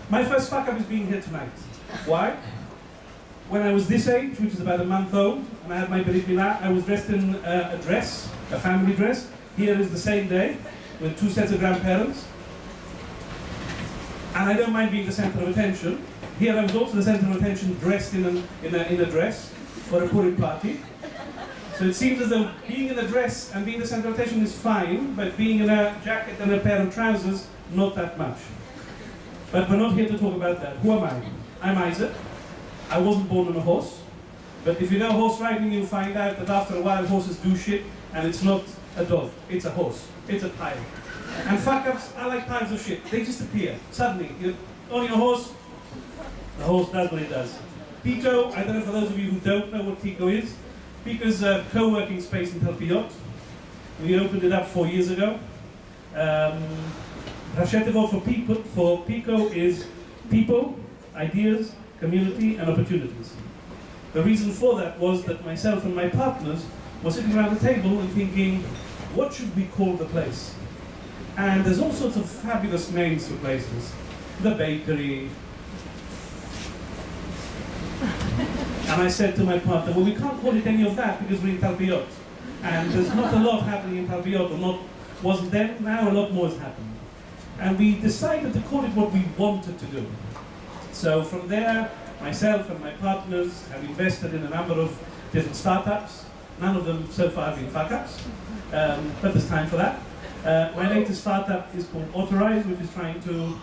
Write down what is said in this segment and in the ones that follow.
My first fuck up is being here tonight. Why? When I was this age, which is about a month old, and I had my Brit Milah, I was dressed in a dress, a family dress. Here is the same day, with 2 sets of grandparents. And I don't mind being the center of attention. Here I was also the center of attention, dressed in a dress for a Purim party. So it seems as though being in a dress and being the center of attention is fine, but being in a jacket and a pair of trousers, not that much. But we're not here to talk about that. Who am I? I'm Isaac. I wasn't born on a horse. But if you know horse riding, you'll find out that after a while horses do shit, and it's not a dog, it's a horse. It's a pile. And fuck-ups are like piles of shit. They just appear. Suddenly, you're owning a horse, the horse does what it does. Pico, I don't know for those of you who don't know what Pico is. Pico's a co-working space in Talpiot. We opened it up 4 years ago. Rashetevo for Pico is people, ideas, community, and opportunities. The reason for that was that myself and my partners were sitting around the table and thinking, what should we call the place? And there's all sorts of fabulous names for places. The bakery. And I said to my partner, well, we can't call it any of that because we're in Talpiot. And there's not a lot happening in Talpiot, or not, wasn't then, now a lot more is happening. And we decided to call it what we wanted to do. So from there, myself and my partners have invested in a number of different startups. None of them so far have been fuck-ups, but there's time for that. My latest startup is called Authorize, which is trying to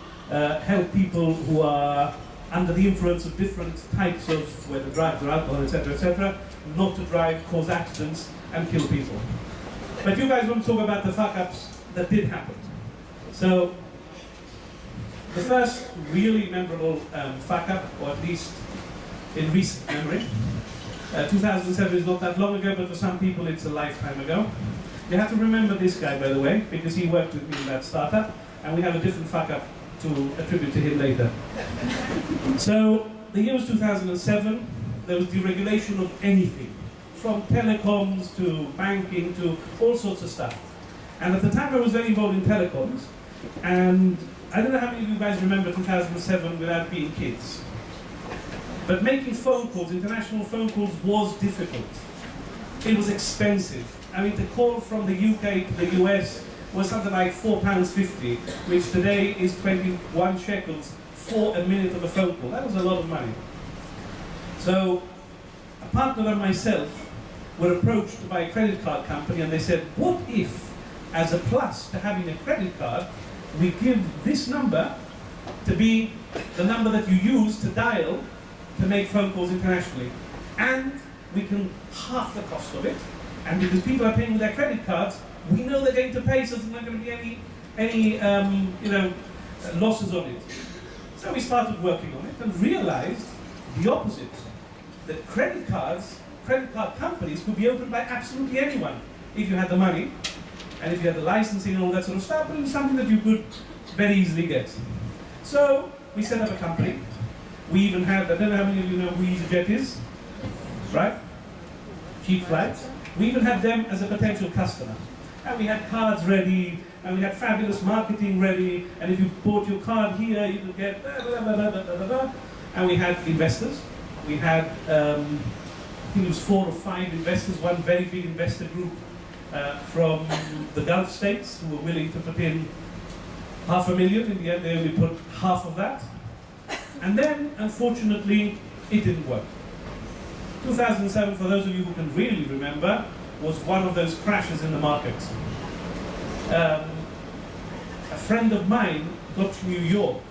help people who are under the influence of different types of, whether drugs or alcohol, etc., not to drive, cause accidents, and kill people. But you guys want to talk about the fuck-ups that did happen. So, the first really memorable fuck-up, or at least in recent memory, 2007 is not that long ago, but for some people it's a lifetime ago. You have to remember this guy, by the way, because he worked with me in that startup, and we have a different fuck-up to attribute to him later. So, the year was 2007. There was deregulation of anything, from telecoms to banking to all sorts of stuff. And at the time I was very involved in telecoms, and I don't know how many of you guys remember 2007 without being kids. But making phone calls, international phone calls, was difficult. It was expensive. I mean, to call from the UK to the US was something like £4.50, which today is 21 shekels for a minute of a phone call. That was a lot of money. So, a partner and myself were approached by a credit card company, and they said, what if, as a plus to having a credit card, we give this number to be the number that you use to dial to make phone calls internationally. And we can half the cost of it. And because people are paying with their credit cards, we know they're going to pay, so there's not going to be any losses on it. So we started working on it and realized the opposite. That credit card companies could be opened by absolutely anyone if you had the money. And if you had the licensing and all that sort of stuff, but it was something that you could very easily get. So we set up a company. We even had, I don't know how many of you know who EasyJet is, right? Cheap flights. We even had them as a potential customer. And we had cards ready, and we had fabulous marketing ready, and if you bought your card here, you could get blah, blah, blah, blah, blah, blah, blah. And we had investors. We had, I think it was 4 or 5 investors, one very big investor group from the Gulf states who were willing to put in $500,000. In the end, they only put half of that. And then, unfortunately, it didn't work. 2007, for those of you who can really remember, was one of those crashes in the market. A friend of mine got to New York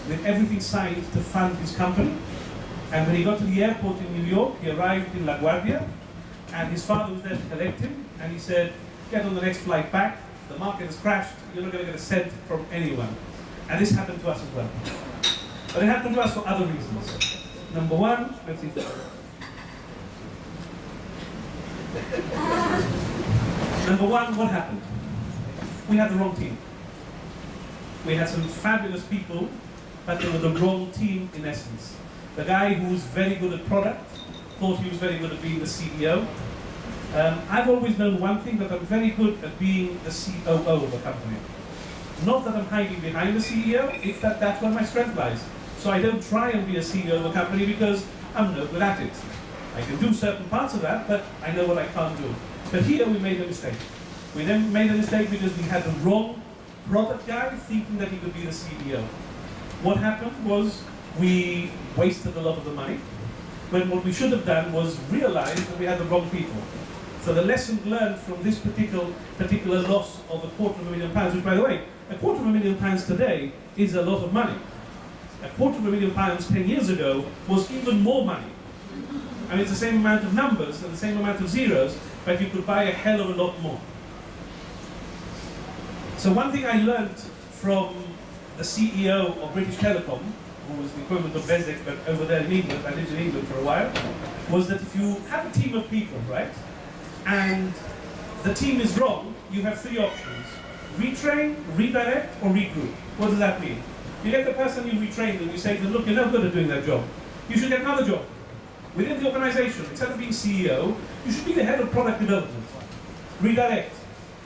with everything signed to fund his company. And when he got to the airport in New York, he arrived in LaGuardia, and his father was there to collect him, and he said, get on the next flight back, the market has crashed, you're not going to get a cent from anyone. And this happened to us as well. But it happened to us for other reasons. Number one, let's see. Number one, what happened? We had the wrong team. We had some fabulous people, but they were the wrong team in essence. The guy who was very good at product thought he was very good at being the CEO. I've always known one thing, that I'm very good at being the COO of a company. Not that I'm hiding behind the CEO, it's that that's where my strength lies. So I don't try and be a CEO of a company because I'm no good at it. I can do certain parts of that, but I know what I can't do. But here we made a mistake. We then made a mistake because we had the wrong product guy thinking that he could be the CEO. What happened was we wasted a lot of the money, when what we should have done was realize that we had the wrong people. So the lesson learned from this particular loss of £250,000, which by the way, £250,000 today is a lot of money. £250,000 10 years ago was even more money. I mean, it's the same amount of numbers and the same amount of zeros, but you could buy a hell of a lot more. So one thing I learned from the CEO of British Telecom, who was the equivalent of Bezek, but over there in England, I lived in England for a while, was that if you have a team of people, right, and the team is wrong, you have three options: retrain, redirect, or regroup. What does that mean? You get the person you retrain and you say to them, look, you're not good at doing that job. You should get another job within the organization. Instead of being CEO, you should be the head of product development. Redirect.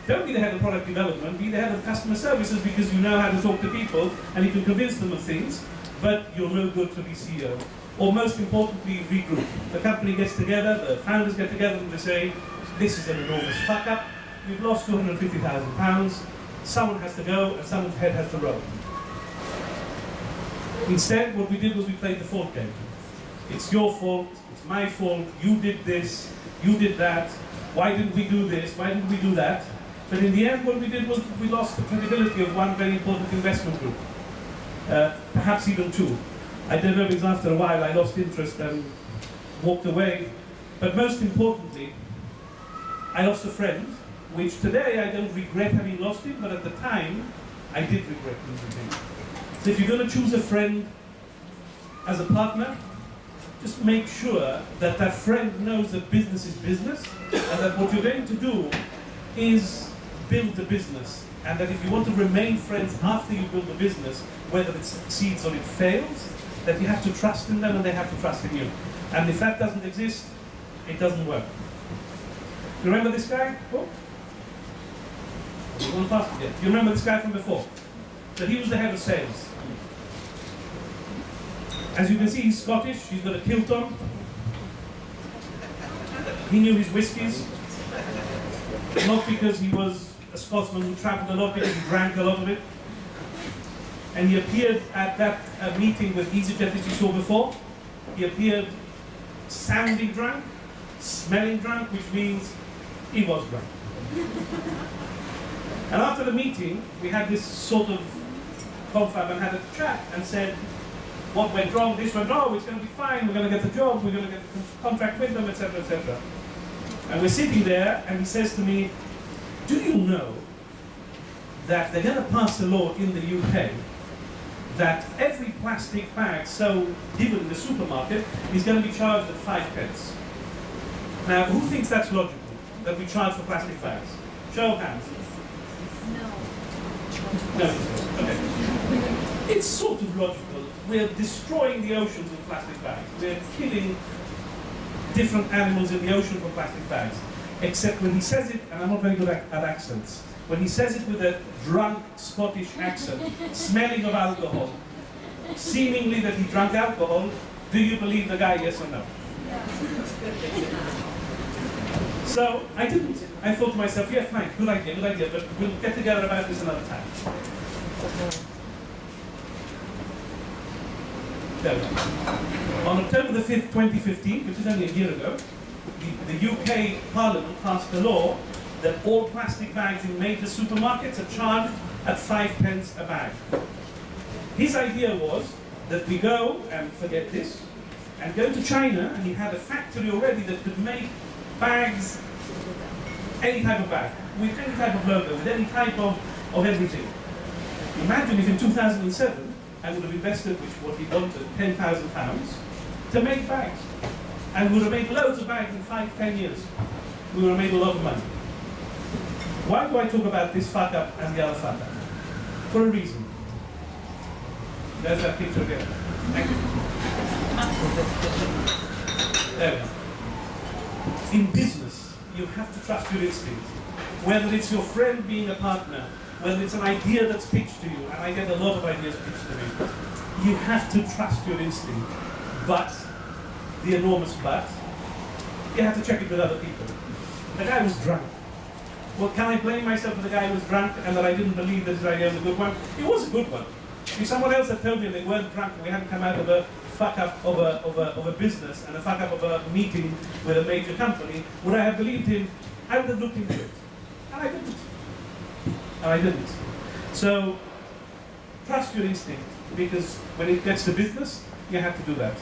Don't be the head of product development, be the head of customer services because you know how to talk to people and you can convince them of things, but you're no good to be CEO. Or most importantly, regroup. The company gets together, the founders get together and they say, this is an enormous fuck up, we've lost £250,000, someone has to go and someone's head has to roll. Instead, what we did was we played the fault game. It's your fault, it's my fault, you did this, you did that, why didn't we do this, why didn't we do that? But in the end, what we did was we lost the credibility of one very important investment group, perhaps even two. I don't know because after a while I lost interest and walked away. But most importantly, I lost a friend, which today I don't regret having lost him, but at the time, I did regret losing him. So if you're going to choose a friend as a partner, just make sure that that friend knows that business is business, and that what you're going to do is build the business, and that if you want to remain friends after you build the business, whether it succeeds or it fails, that you have to trust in them and they have to trust in you. And if that doesn't exist, it doesn't work. You remember this guy? Oh. You want to pass it yet? You remember this guy from before? So he was the head of sales. As you can see, he's Scottish, he's got a kilt on. He knew his whiskies. Not because he was a Scotsman who travelled a lot, because he drank a lot of it. And he appeared at that meeting with EasyJet that you saw before. He appeared sounding drunk, smelling drunk, which means he was drunk. And after the meeting, we had this sort of confab and had a chat and said, what went wrong, this went wrong, it's going to be fine, we're going to get the job, we're going to get the contract with them, etc., etc. And we're sitting there, and he says to me, do you know that they're going to pass a law in the UK that every plastic bag sold, given in the supermarket, is going to be charged at 5 pence? Now, who thinks that's logical, that we charge for plastic bags? Show of hands. No. No? Okay. It's sort of logical. We're destroying the oceans with plastic bags. We're killing different animals in the ocean for plastic bags. Except when he says it, and I'm not very good at accents, when he says it with a drunk Scottish accent, smelling of alcohol, seemingly that he drank alcohol, do you believe the guy, yes or no? So I didn't. I thought to myself, yeah, fine, good idea, but we'll get together about this another time. There we go. On October the 5th, 2015, which is only a year ago, the UK Parliament passed a law that all plastic bags in major supermarkets are charged at 5 pence a bag. His idea was that we go, and forget this, and go to China, and he had a factory already that could make bags, any type of bag, with any type of logo, with any type of everything. Imagine if in 2007, I would have invested, which what he wanted, £10,000 to make bags. And we would have made loads of bags in 5-10 years. We would have made a lot of money. Why do I talk about this fuck up and the other fuck up? For a reason. There's that picture again. Thank you. There we go. In business, you have to trust your instinct. Whether it's your friend being a partner, when it's an idea that's pitched to you, and I get a lot of ideas pitched to me, you have to trust your instinct. But, the enormous but, you have to check it with other people. The guy was drunk. Well, can I blame myself that the guy was drunk and that I didn't believe that his idea was a good one? It was a good one. If someone else had told me they weren't drunk and we hadn't come out of a fuck-up of a business and a fuck-up of a meeting with a major company, would I have believed him? I would have looked into it. And I didn't. And I didn't. So, trust your instinct, because when it gets to business, you have to do that.